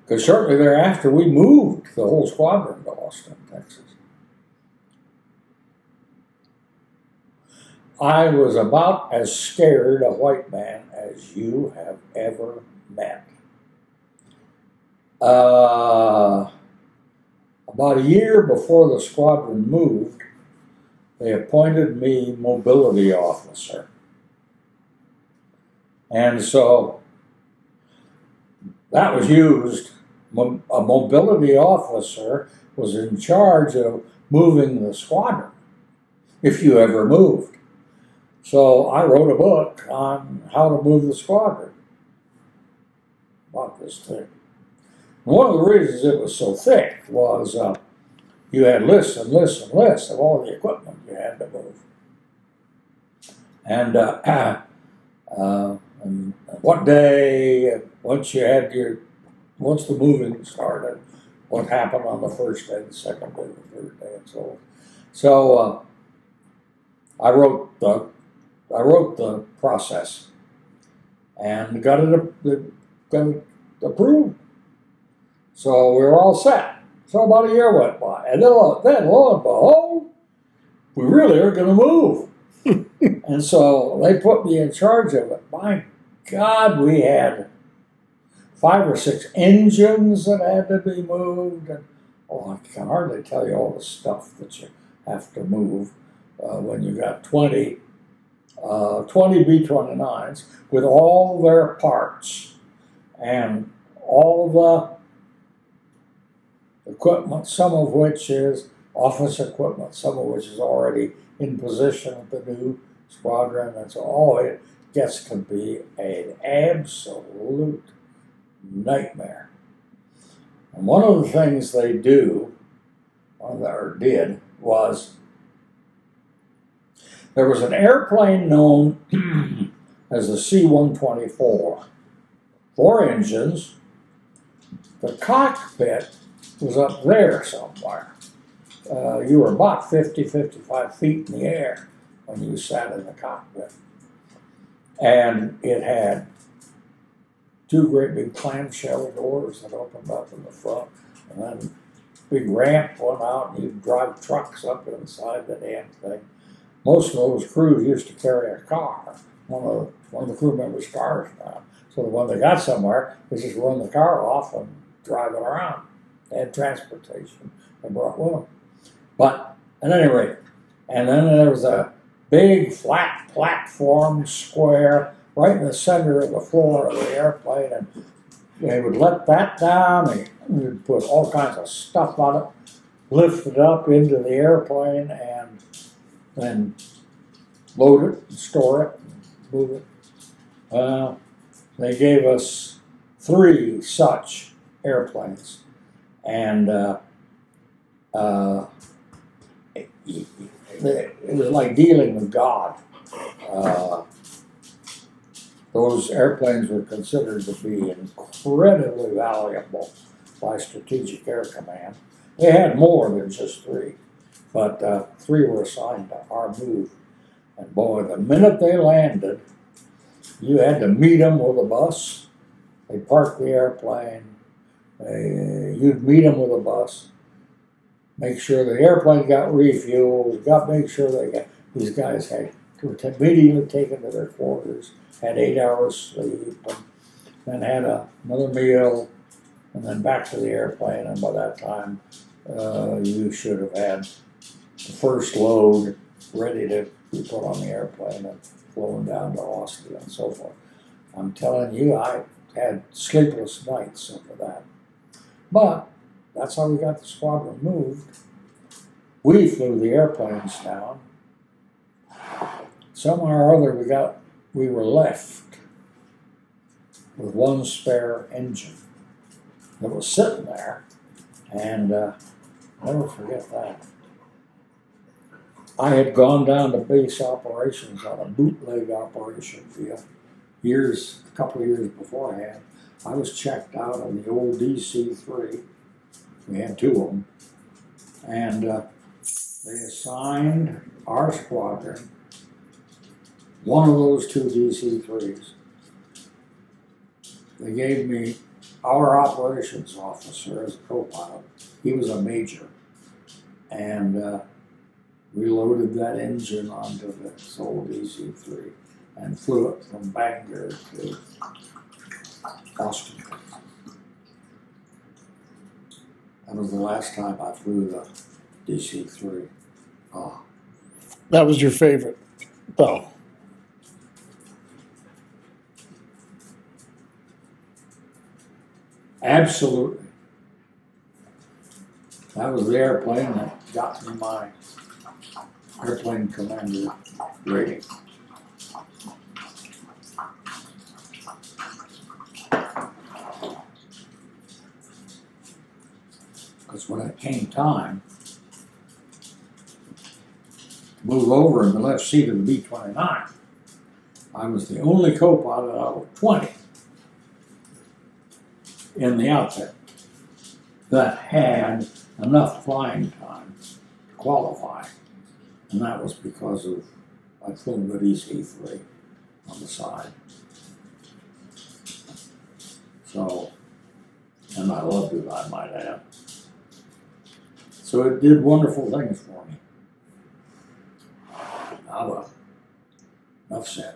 Because shortly thereafter, we moved the whole squadron to Austin, Texas. I was about as scared a white man as you have ever met. About a year before the squadron moved, they appointed me mobility officer. And so that was used. A mobility officer was in charge of moving the squadron, if you ever moved. So I wrote a book on how to move the squadron about this thing. One of the reasons it was so thick was you had lists and lists and lists of all the equipment you had to move. And what day, once the moving started, what happened on the first day, the second day, the third day, and so on. So I wrote the process and got it approved. So we were all set. So about a year went by, and then lo and behold, we really are going to move. And so they put me in charge of it. My God, we had 5 or 6 engines that had to be moved. And, I can hardly tell you all the stuff that you have to move when you got 20 B-29s with all their parts and all the equipment, some of which is office equipment, some of which is already in position at the new squadron. And so it gets to be an absolute nightmare. And one of the things they did was there was an airplane known as the C-124. 4 engines. The cockpit was up there somewhere. You were about 50, 55 feet in the air when you sat in the cockpit. And it had 2 great big clamshell doors that opened up in the front, and then big ramp went out, and you'd drive trucks up inside the damn thing. Most of those crews used to carry a car, one of the crew members' cars now. So when they got somewhere, they just run the car off and drive it around. They had transportation they brought with them. But at any rate, and then there was a big flat platform square right in the center of the floor of the airplane, and they would let that down, and you'd put all kinds of stuff on it, lift it up into the airplane, and then load it, and store it, and move it. They gave us 3 such airplanes, and it was like dealing with God. Those airplanes were considered to be incredibly valuable by Strategic Air Command. They had more than just 3, but 3 were assigned to our move. And boy, the minute they landed, you had to meet them with a bus. They parked the airplane. You'd meet them with a bus. Make sure the airplane got refueled. Make sure these guys were immediately taken to their quarters. Had 8 hours sleep, and then had another meal, and then back to the airplane. And by that time, you should have had the first load ready to be put on the airplane and flown down to Austin and so forth. I'm telling you, I had sleepless nights over that. But that's how we got the squadron moved. We flew the airplanes down. Somehow or other, we were left with 1 spare engine that was sitting there, and I'll never forget that. I had gone down to base operations on a bootleg operation field a couple of years beforehand. I was checked out on the old DC-3. We had 2 of them, and they assigned our squadron one of those 2 DC-3s. They gave me our operations officer as a co-pilot, he was a major, and we loaded that engine onto this old DC-3 and flew it from Bangor to Washington. That was the last time I flew the DC-3. Oh, That was your favorite, though. absolutely. That was the airplane that got me my airplane commander rating. Because when it came time to move over in the left seat of the B-29, I was the only co-pilot out of 20 in the outfit that had enough flying time to qualify. And that was because of I flew the DC-3 on the side. So, and I loved it, I might add. So it did wonderful things for me. Now, enough said.